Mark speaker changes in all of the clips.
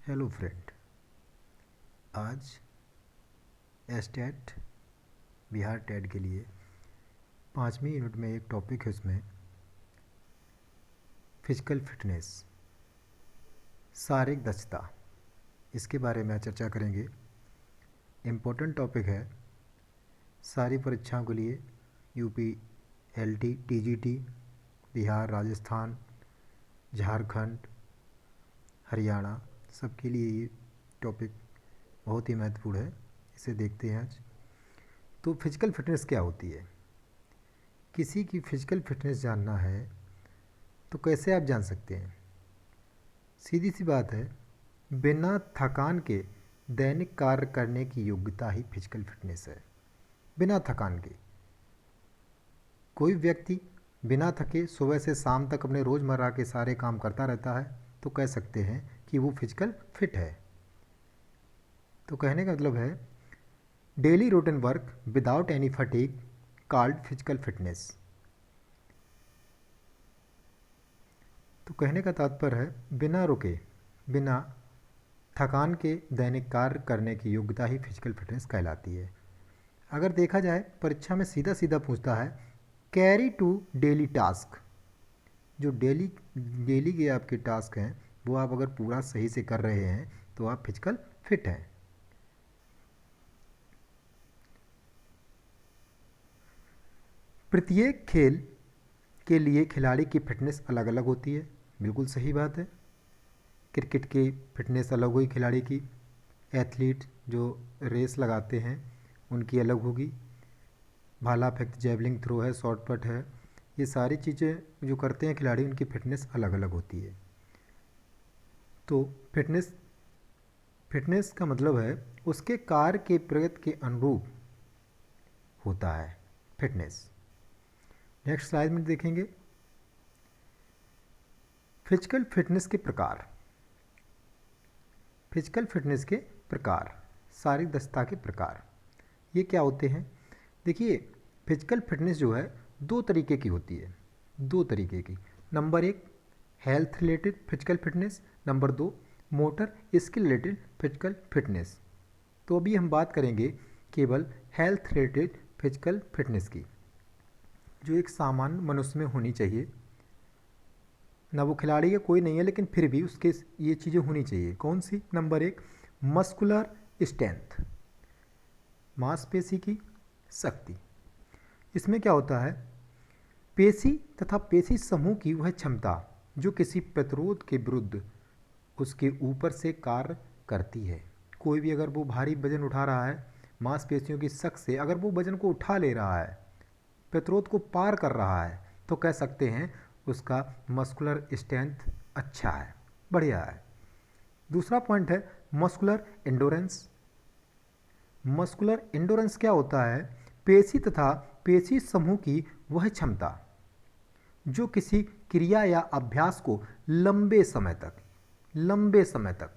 Speaker 1: Hello friend. आज estate Bihar TET के लिए 5वीं यूनिट में एक टॉपिक है, उसमें फिजिकल फिटनेस, शारीरिक दक्षता, इसके बारे में चर्चा करेंगे। इम्पोर्टेंट टॉपिक है सारी परीक्षाओं के लिए, UP, LT, TGT, Bihar, Rajasthan, Jharkhand, Haryana, सबके लिए ये टॉपिक बहुत ही महत्वपूर्ण है। इसे देखते हैं आज। तो फिजिकल फिटनेस क्या होती है? किसी की फिजिकल फिटनेस जानना है तो कैसे आप जान सकते हैं? सीधी सी बात है, बिना थकान के दैनिक कार्य करने की योग्यता ही फिजिकल फिटनेस है। बिना थकान के कोई व्यक्ति बिना थके सुबह से शाम तक अपने रोज़मर्रा के सारे काम करता रहता है तो कह सकते हैं कि वो फिजिकल फिट है। तो कहने का मतलब है daily routine work without any fatigue called physical fitness. तो कहने का तात्पर्य है बिना रुके, बिना थकान के दैनिक कार्य करने की योग्यता ही फिजिकल फिटनेस कहलाती है। अगर देखा जाए, परीक्षा में सीधा सीधा पूछता है कैरी टू डेली टास्क। जो डेली के आपके टास्क हैं वो आप अगर पूरा सही से कर रहे हैं तो आप फिजिकल फिट हैं। प्रत्येक खेल के लिए खिलाड़ी की फिटनेस अलग अलग होती है। बिल्कुल सही बात है। क्रिकेट की फिटनेस अलग हुई खिलाड़ी की, एथलीट जो रेस लगाते हैं उनकी अलग होगी, भाला फेंक, जेवलिंग थ्रो है, शॉट पट है, ये सारी चीज़ें जो करते हैं खिलाड़ी उनकी फ़िटनेस अलग अलग होती है। तो फिटनेस का मतलब है उसके कार्य के प्रगति के अनुरूप होता है फिटनेस। नेक्स्ट स्लाइड में देखेंगे फिजिकल फिटनेस के प्रकार। फिजिकल फिटनेस के प्रकार, शारीरिक दक्षता के प्रकार, ये क्या होते हैं? देखिए, फिजिकल फिटनेस जो है दो तरीके की होती है, दो तरीके की। नंबर एक health related physical fitness, number दो motor skill related physical fitness. तो अभी हम बात करेंगे केवल हेल्थ रिलेटेड फिजिकल फिटनेस की, जो एक सामान्य मनुष्य में होनी चाहिए। ना वो खिलाड़ी का कोई नहीं है लेकिन फिर भी उसके ये चीज़ें होनी चाहिए। कौन सी? नंबर एक मस्कुलर स्ट्रेंथ, मांसपेशी की शक्ति। इसमें क्या होता है, पेशी तथा पेशी समूह की वह क्षमता जो किसी प्रतिरोध के विरुद्ध उसके ऊपर से कार्य करती है। कोई भी अगर वो भारी वजन उठा रहा है, मांसपेशियों की शक्ति से अगर वो वजन को उठा ले रहा है, प्रतिरोध को पार कर रहा है, तो कह सकते हैं उसका मस्कुलर स्ट्रेंथ अच्छा है, बढ़िया है। दूसरा पॉइंट है मस्कुलर एंडोरेंस। मस्कुलर एंडोरेंस क्या होता है? पेशी तथा पेशी समूह की वह क्षमता जो किसी क्रिया या अभ्यास को लंबे समय तक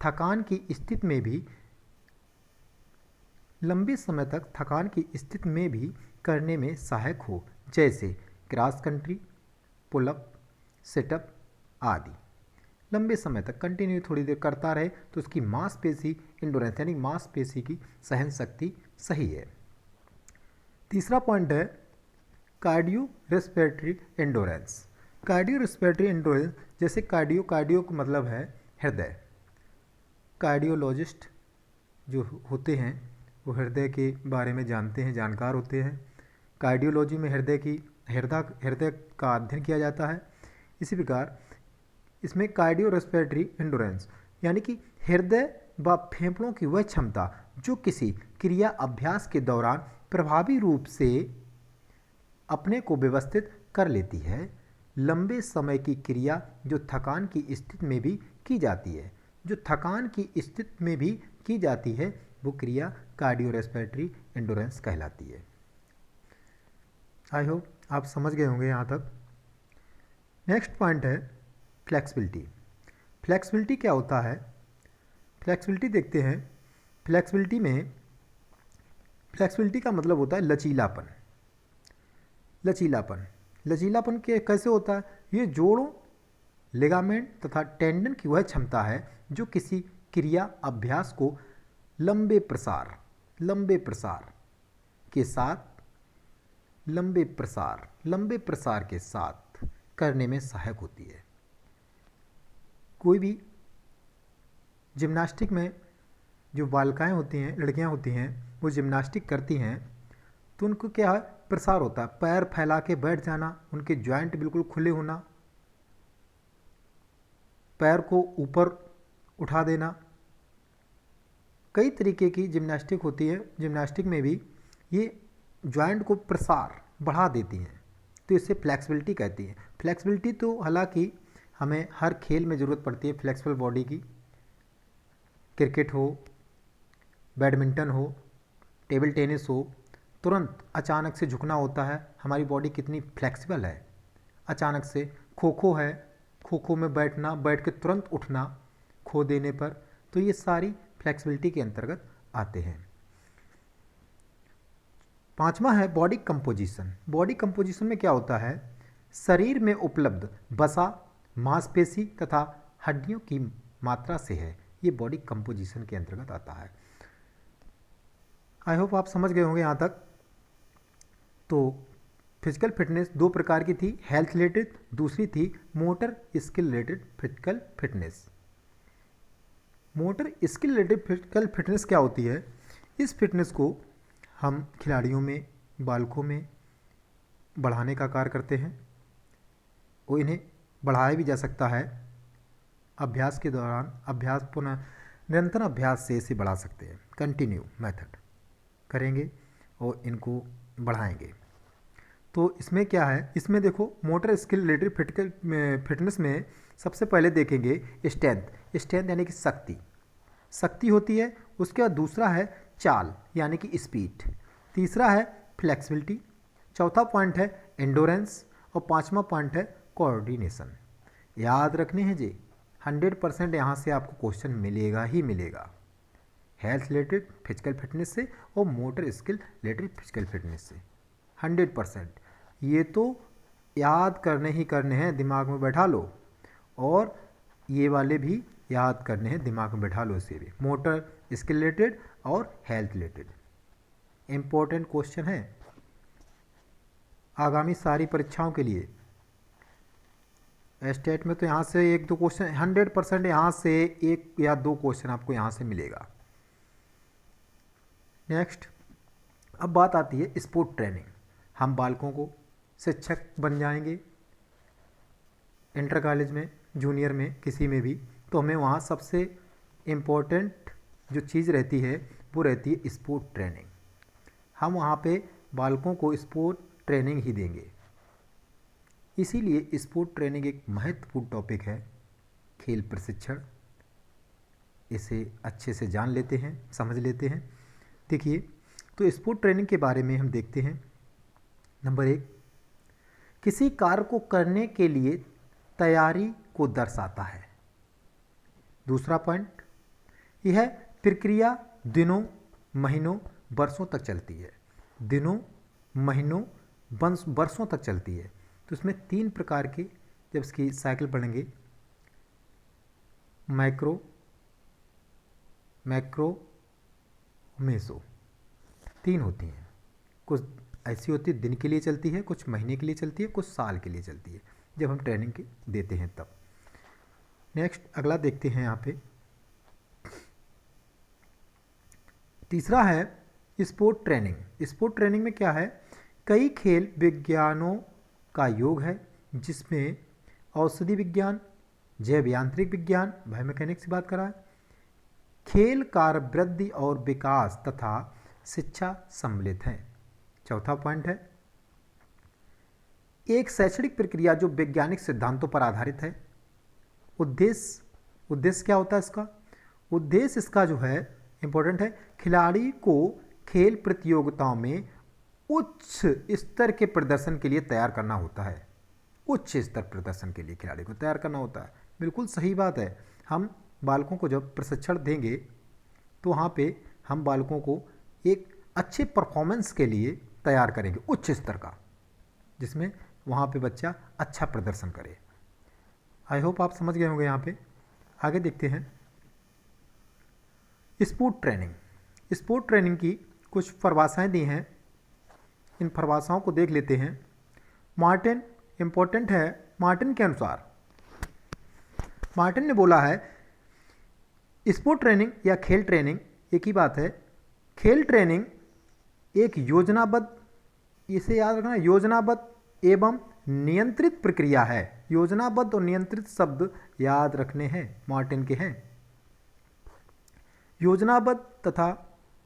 Speaker 1: थकान की स्थिति में भी करने में सहायक हो, जैसे क्रॉस कंट्री, पुलअप, सिटअप आदि। लंबे समय तक कंटिन्यू थोड़ी देर करता रहे तो उसकी मांसपेशी इंडोरेंस यानी मांसपेशी की सहन शक्ति सही है। तीसरा पॉइंट है cardio respiratory endurance. Cardio respiratory endurance, जैसे कार्डियो का मतलब है हृदय। कार्डियोलॉजिस्ट जो होते हैं वो हृदय के बारे में जानते हैं, जानकार होते हैं। कार्डियोलॉजी में हृदय का अध्ययन किया जाता है। इसी प्रकार इसमें कार्डियो रेस्पिरेटरी एंडोरेंस यानी कि हृदय व फेफड़ों की वह क्षमता जो किसी क्रिया अभ्यास के दौरान प्रभावी रूप से अपने को व्यवस्थित कर लेती है। लंबे समय की क्रिया जो थकान की स्थिति में भी की जाती है, वो क्रिया कार्डियो रेस्पिरेटरी एंडोरेंस कहलाती है। आई होप आप समझ गए होंगे यहाँ तक। नेक्स्ट पॉइंट है फ्लेक्सिबिलिटी। फ्लेक्सिबिलिटी क्या होता है? फ्लेक्सिबिलिटी देखते हैं। फ्लेक्सिबिलिटी का मतलब होता है लचीलापन के कैसे होता है? ये जोड़ों, लिगामेंट तथा टेंडन की वह क्षमता है जो किसी क्रिया अभ्यास को लंबे प्रसार के साथ करने में सहायक होती है। कोई भी जिम्नास्टिक में जो बालिकाएं होती हैं, लड़कियां होती हैं, वो जिम्नास्टिक करती हैं तो उनको क्या है, प्रसार होता है, पैर फैला के बैठ जाना, उनके जॉइंट बिल्कुल खुले होना, पैर को ऊपर उठा देना, कई तरीके की जिम्नास्टिक होती है। जिम्नास्टिक में भी ये जॉइंट को प्रसार बढ़ा देती हैं, तो इसे फ्लेक्सिबिलिटी कहती हैं। फ्लेक्सिबिलिटी तो हालांकि हमें हर खेल में ज़रूरत पड़ती है फ्लेक्सिबल बॉडी की, क्रिकेट हो, बैडमिंटन हो, टेबल टेनिस हो, तुरंत अचानक से झुकना होता है, हमारी बॉडी कितनी फ्लेक्सिबल है। अचानक से खो खो है, खो खो में बैठना, बैठ के तुरंत उठना खो देने पर, तो ये सारी फ्लेक्सिबिलिटी के अंतर्गत आते हैं। पांचवा है बॉडी कंपोजिशन। बॉडी कंपोजिशन में क्या होता है, शरीर में उपलब्ध वसा, मांसपेशी तथा हड्डियों की मात्रा से है, ये बॉडी कंपोजिशन के अंतर्गत आता है। आई होप आप समझ गए होंगे यहाँ तक। तो फिजिकल फिटनेस दो प्रकार की थी, हेल्थ रिलेटेड, दूसरी थी motor skill related physical fitness. Motor skill related physical fitness क्या होती है, इस फिटनेस को हम खिलाड़ियों में, बालकों में बढ़ाने का कार्य करते हैं, और इन्हें बढ़ाया भी जा सकता है अभ्यास के दौरान, अभ्यास पुनः निरंतर अभ्यास से इसे बढ़ा सकते हैं। कंटिन्यू मेथड करेंगे और इनको बढ़ाएंगे। तो इसमें क्या है, इसमें देखो motor skill related physical fitness में सबसे पहले देखेंगे स्ट्रेंथ यानी कि शक्ति होती है। उसके बाद दूसरा है चाल यानी कि स्पीड, तीसरा है फ्लेक्सिबिलिटी, चौथा पॉइंट है एंडोरेंस, और पांचवा पॉइंट है कोऑर्डिनेशन। याद रखने हैं जी, 100% यहाँ से आपको क्वेश्चन मिलेगा ही मिलेगा, हेल्थ रिलेटेड फिजिकल फिटनेस से और motor skill related physical fitness से 100%। ये तो याद करने ही करने हैं, दिमाग में बैठा लो, और ये वाले भी याद करने हैं, दिमाग में बैठा लो इसे भी, मोटर स्किल रिलेटेड और हेल्थ रिलेटेड। इम्पोर्टेंट क्वेश्चन है आगामी सारी परीक्षाओं के लिए। स्टेट में तो यहाँ से एक दो क्वेश्चन 100%, यहाँ से एक या दो क्वेश्चन आपको यहाँ से मिलेगा। नेक्स्ट, अब बात आती है स्पोर्ट ट्रेनिंग। हम बालकों को शिक्षक बन जाएंगे इंटर कॉलेज में, जूनियर में, किसी में भी, तो हमें वहाँ सबसे इम्पोर्टेंट जो चीज़ रहती है वो रहती है स्पोर्ट ट्रेनिंग। हम वहाँ पे बालकों को स्पोर्ट ट्रेनिंग ही देंगे, इसीलिए स्पोर्ट ट्रेनिंग एक महत्वपूर्ण टॉपिक है, खेल प्रशिक्षण। इसे अच्छे से जान लेते हैं, समझ लेते हैं। देखिए, तो स्पोर्ट ट्रेनिंग के बारे में हम देखते हैं। नंबर 1, किसी कार्य को करने के लिए तैयारी को दर्शाता है। दूसरा पॉइंट, यह प्रक्रिया दिनों, महीनों, वर्षों तक चलती है। दिनों, महीनों, वर्षों तक चलती है। तो इसमें 3 प्रकार के, जब इसकी साइकिल पढ़ेंगे, मैक्रो, मेसो, 3 होती हैं। कुछ ऐसी होती है दिन के लिए चलती है, कुछ महीने के लिए चलती है, कुछ साल के लिए चलती है, जब हम ट्रेनिंग के देते हैं तब। नेक्स्ट, अगला देखते हैं यहाँ पे। तीसरा है स्पोर्ट ट्रेनिंग। स्पोर्ट ट्रेनिंग में क्या है, कई खेल विज्ञानों का योग है, जिसमें औषधि विज्ञान, जैव यांत्रिक विज्ञान, बायोमैकेनिक्स की बात करा है, खेल कार्य वृद्धि और विकास तथा शिक्षा सम्मिलित हैं। चौथा पॉइंट है एक शैक्षणिक प्रक्रिया जो वैज्ञानिक सिद्धांतों पर आधारित है। उद्देश्य क्या होता है इसका, उद्देश्य इसका जो है इंपॉर्टेंट है, खिलाड़ी को खेल प्रतियोगिताओं में उच्च स्तर के प्रदर्शन के लिए तैयार करना होता है। उच्च स्तर प्रदर्शन के लिए खिलाड़ी को तैयार करना होता है, बिल्कुल सही बात है। हम बालकों को जब प्रशिक्षण देंगे तो वहाँ पे हम बालकों को एक अच्छे परफॉर्मेंस के लिए तैयार करेंगे, उच्च स्तर का, जिसमें वहाँ पे बच्चा अच्छा प्रदर्शन करे। आई होप आप समझ गए होंगे। यहाँ पे आगे देखते हैं। Sport training. स्पोर्ट ट्रेनिंग की कुछ परिभाषाएं दी हैं, इन परिभाषाओं को देख लेते हैं। मार्टिन इंपॉर्टेंट है। मार्टिन के अनुसार, मार्टिन ने बोला है स्पोर्ट ट्रेनिंग या खेल ट्रेनिंग एक ही बात है। खेल ट्रेनिंग एक योजनाबद्ध, इसे याद रखना, योजनाबद्ध एवं नियंत्रित प्रक्रिया है। योजनाबद्ध और नियंत्रित शब्द याद रखने हैं, मार्टिन के हैं। योजनाबद्ध तथा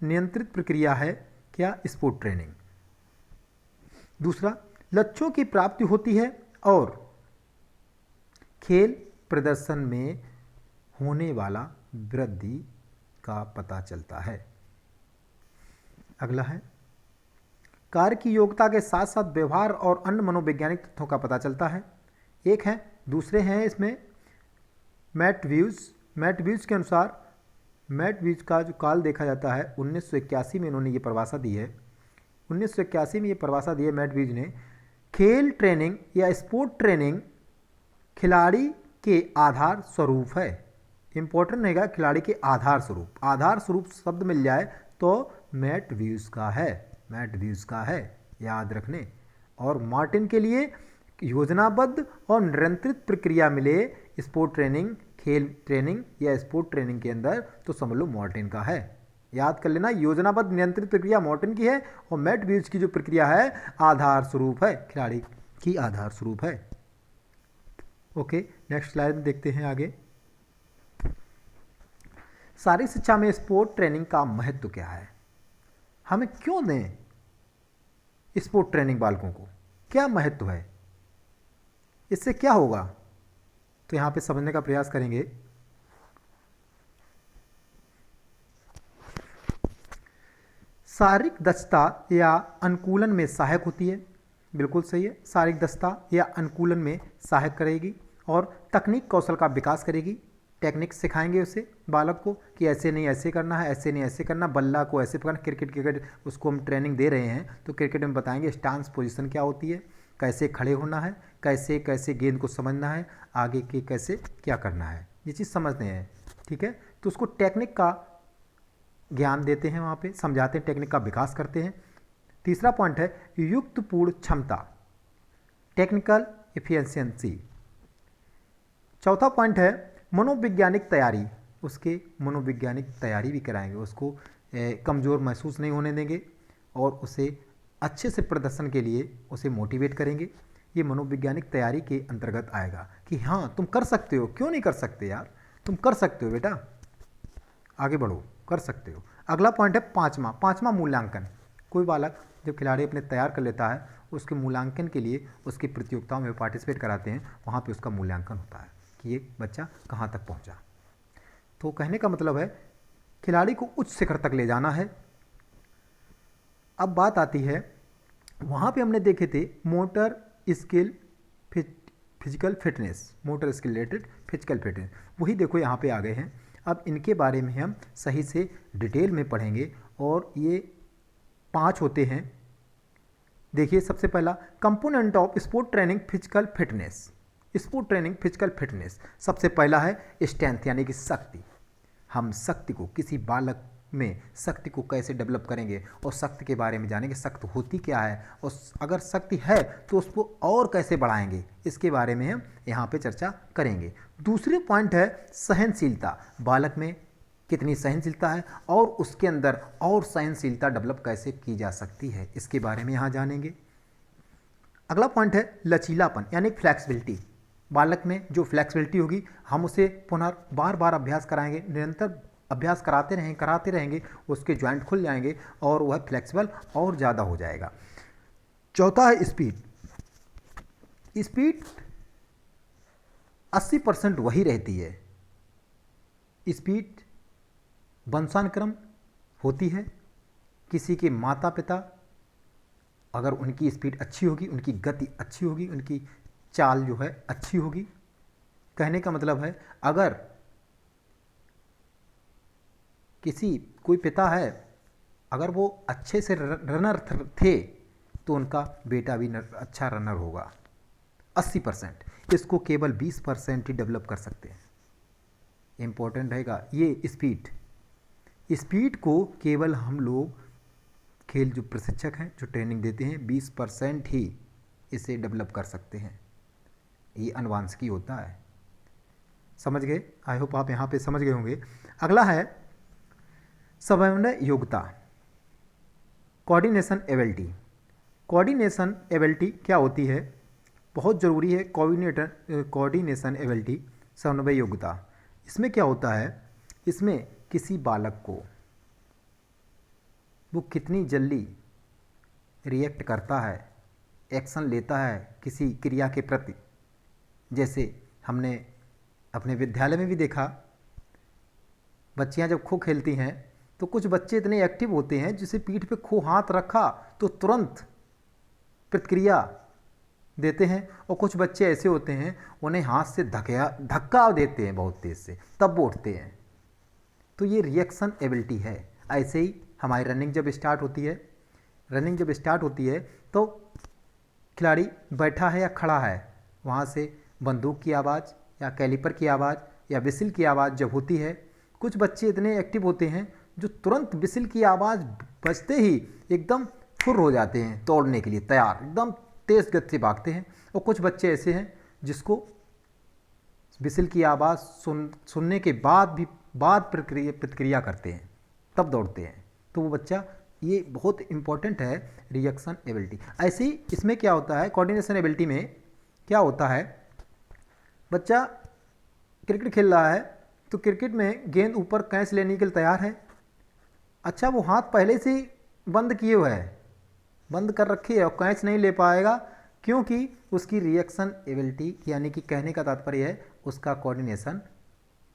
Speaker 1: नियंत्रित प्रक्रिया है क्या, स्पोर्ट ट्रेनिंग। दूसरा, लक्ष्यों की प्राप्ति होती है और खेल प्रदर्शन में होने वाला वृद्धि का पता चलता है। अगला है, कार्य की योग्यता के साथ साथ व्यवहार और अन्य मनोवैज्ञानिक तथ्यों का पता चलता है। एक है, दूसरे हैं इसमें मैथ्यूज के अनुसार, मैथ्यूज का जो काल देखा जाता है 1981 में इन्होंने ये परिभाषा दी है। 1981 में ये परिभाषा दी है मैथ्यूज ने। खेल ट्रेनिंग या स्पोर्ट ट्रेनिंग खिलाड़ी के आधार स्वरूप है। इंपॉर्टेंट रहेगा खिलाड़ी के आधार स्वरूप। आधार स्वरूप शब्द मिल जाए तो मैथ्यूज का है, मैथ्यूज का है, याद रखने। और मार्टिन के लिए योजनाबद्ध और नियंत्रित प्रक्रिया मिले स्पोर्ट ट्रेनिंग, खेल ट्रेनिंग या स्पोर्ट ट्रेनिंग के अंदर, तो समझ लो मार्टिन का है। याद कर लेना, योजनाबद्ध नियंत्रित प्रक्रिया मार्टिन की है और मैथ्यूज की जो प्रक्रिया है आधार स्वरूप है, खिलाड़ी की आधार स्वरूप है। ओके, नेक्स्ट स्लाइड में देखते हैं आगे। शारीरिक शिक्षा में स्पोर्ट ट्रेनिंग का महत्व क्या है, हमें क्यों दें स्पोर्ट ट्रेनिंग बालकों को, क्या महत्व है, इससे क्या होगा, तो यहां पे समझने का प्रयास करेंगे। शारीरिक दक्षता या अनुकूलन में सहायक होती है, बिल्कुल सही है। शारीरिक दक्षता या अनुकूलन में सहायक करेगी और तकनीक कौशल का विकास करेगी। टेक्निक सिखाएंगे उसे बालक को कि ऐसे नहीं ऐसे करना है, ऐसे नहीं ऐसे करना, बल्ला को ऐसे पकड़ना। क्रिकेट उसको हम ट्रेनिंग दे रहे हैं तो क्रिकेट में बताएंगे स्टांस पोजीशन क्या होती है, कैसे खड़े होना है, कैसे कैसे गेंद को समझना है, आगे के कैसे क्या करना है, ये चीज़ समझते हैं। ठीक है, तो उसको टेक्निक का ज्ञान देते हैं, वहाँ पे समझाते हैं, टेक्निक का विकास करते हैं। तीसरा पॉइंट है युक्तपूर्ण क्षमता, टेक्निकल एफिशिएंसी। चौथा पॉइंट है मनोवैज्ञानिक तैयारी, उसके मनोवैज्ञानिक तैयारी भी कराएंगे, उसको कमज़ोर महसूस नहीं होने देंगे और उसे अच्छे से प्रदर्शन के लिए उसे मोटिवेट करेंगे। ये मनोवैज्ञानिक तैयारी के अंतर्गत आएगा कि हाँ तुम कर सकते हो, क्यों नहीं कर सकते यार, तुम कर सकते हो बेटा, आगे बढ़ो, कर सकते हो। अगला पॉइंट है पाँचवा मूल्यांकन। कोई बालक जब खिलाड़ी अपने तैयार कर लेता है, उसके मूल्यांकन के लिए उसकी प्रतियोगिताओं में पार्टिसिपेट कराते हैं, वहाँ पे उसका मूल्यांकन होता है कि ये बच्चा कहाँ तक पहुँचा। तो कहने का मतलब है खिलाड़ी को उच्च शिखर तक ले जाना है। अब बात आती है, वहाँ पे हमने देखे थे motor skill physical fitness, motor skill related physical fitness, वही देखो यहाँ पे आ गए हैं। अब इनके बारे में हम सही से डिटेल में पढ़ेंगे और ये 5 होते हैं। देखिए, सबसे पहला component of sport training physical fitness. Sport training physical fitness सबसे पहला है स्ट्रेंथ, यानी कि शक्ति। हम शक्ति को, किसी बालक में शक्ति को कैसे डेवलप करेंगे और शक्ति के बारे में जानेंगे, शक्ति होती क्या है और अगर शक्ति है तो उसको और कैसे बढ़ाएंगे, इसके बारे में हम यहाँ पे चर्चा करेंगे। दूसरी पॉइंट है सहनशीलता, बालक में कितनी सहनशीलता है और उसके अंदर और सहनशीलता डेवलप कैसे की जा सकती है, इसके बारे में यहाँ जानेंगे। अगला पॉइंट है लचीलापन, यानी फ्लैक्सिबिलिटी। बालक में जो फ्लैक्सिबिलिटी होगी हम उसे पुनः बार बार अभ्यास कराएंगे, निरंतर अभ्यास कराते रहेंगे, उसके जॉइंट खुल जाएंगे और वह फ्लेक्सिबल और ज़्यादा हो जाएगा। चौथा है स्पीड। स्पीड 80% वही रहती है। स्पीड वंशानुक्रम होती है, किसी के माता पिता अगर उनकी स्पीड अच्छी होगी, उनकी गति अच्छी होगी, उनकी चाल जो है अच्छी होगी। कहने का मतलब है अगर कोई पिता है, अगर वो अच्छे से रनर थे तो उनका बेटा भी अच्छा रनर होगा। 80%, इसको केवल 20% ही डेवलप कर सकते हैं। इंपॉर्टेंट रहेगा ये स्पीड, स्पीड को केवल हम लोग खेल जो प्रशिक्षक हैं जो ट्रेनिंग देते हैं 20% ही इसे डेवलप कर सकते हैं। ये अनुवांशिकी होता है। समझ गए? आई होप आप यहाँ पे समझ गए होंगे। अगला है समन्वय योग्यता, कोऑर्डिनेशन एबिलिटी। कोऑर्डिनेशन एबिलिटी क्या होती है? बहुत ज़रूरी है कोऑर्डिनेशन एबिलिटी, समन्वय योग्यता। इसमें क्या होता है? इसमें किसी बालक को वो कितनी जल्दी रिएक्ट करता है, एक्शन लेता है किसी क्रिया के प्रति। जैसे हमने अपने विद्यालय में भी देखा, बच्चियां जब खो खेलती हैं तो कुछ बच्चे इतने एक्टिव होते हैं जिसे पीठ पे खो हाथ रखा तो तुरंत प्रतिक्रिया देते हैं, और कुछ बच्चे ऐसे होते हैं उन्हें हाथ से धक्का देते हैं बहुत तेज़ से, तब वो उठते हैं। तो ये रिएक्शन एबिलिटी है। ऐसे ही हमारी रनिंग जब स्टार्ट होती है तो खिलाड़ी बैठा है या खड़ा है, वहाँ से बंदूक की आवाज़ या कैलिपर की आवाज़ या विसिल की आवाज़ जब होती है, कुछ बच्चे इतने एक्टिव होते हैं जो तुरंत विसिल की आवाज़ बजते ही एकदम फुर हो जाते हैं दौड़ने के लिए तैयार, एकदम तेज़ गति से भागते हैं। और कुछ बच्चे ऐसे हैं जिसको विसिल की आवाज़ सुनने के बाद भी प्रतिक्रिया करते हैं, तब दौड़ते हैं। तो वो बच्चा, ये बहुत इंपॉर्टेंट है रिएक्शन एबिलिटी। ऐसे ही इसमें क्या होता है, कोऑर्डिनेशन एबिलिटी में क्या होता है, बच्चा क्रिकेट खेल रहा है तो क्रिकेट में गेंद ऊपर कैच लेने के लिए तैयार है। अच्छा, वो हाथ पहले से ही बंद किए हुए है, बंद कर रखी है और कैच नहीं ले पाएगा, क्योंकि उसकी रिएक्शन एबिलिटी, यानी कि कहने का तात्पर्य है उसका कोऑर्डिनेशन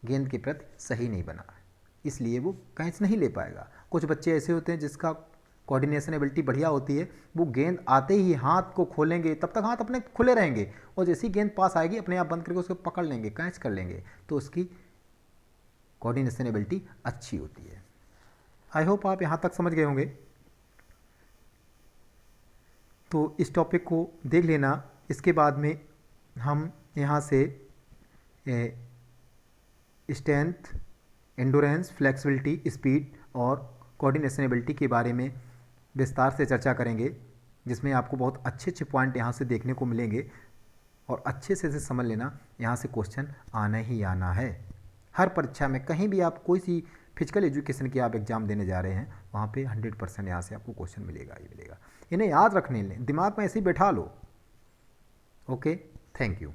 Speaker 1: गेंद के प्रति सही नहीं बना है, इसलिए वो कैच नहीं ले पाएगा। कुछ बच्चे ऐसे होते हैं जिसका कोऑर्डिनेशन एबिलिटी बढ़िया होती है, वो गेंद आते ही हाथ को खोलेंगे, तब तक हाथ अपने खुले रहेंगे, और जैसे ही गेंद पास आएगी अपने आप बंद करके उसको पकड़ लेंगे, कैच कर लेंगे, तो उसकी कोऑर्डिनेशन एबिलिटी अच्छी होती है। आई होप आप यहाँ तक समझ गए होंगे। तो इस टॉपिक को देख लेना। इसके बाद में हम यहाँ से स्ट्रेंथ, एंडोरेंस, फ्लेक्सिबिलिटी, स्पीड और कोऑर्डिनेशन एबिलिटी के बारे में विस्तार से चर्चा करेंगे, जिसमें आपको बहुत अच्छे अच्छे पॉइंट यहाँ से देखने को मिलेंगे, और अच्छे से इसे समझ लेना। यहाँ से क्वेश्चन आना ही आना है। हर परीक्षा में कहीं भी आप कोई सी फिजिकल एजुकेशन की आप एग्ज़ाम देने जा रहे हैं, वहाँ पे 100% यहाँ से आपको क्वेश्चन मिलेगा ही मिलेगा। इन्हें याद रखने लें, दिमाग में ऐसे ही बैठा लो। Okay, thank you.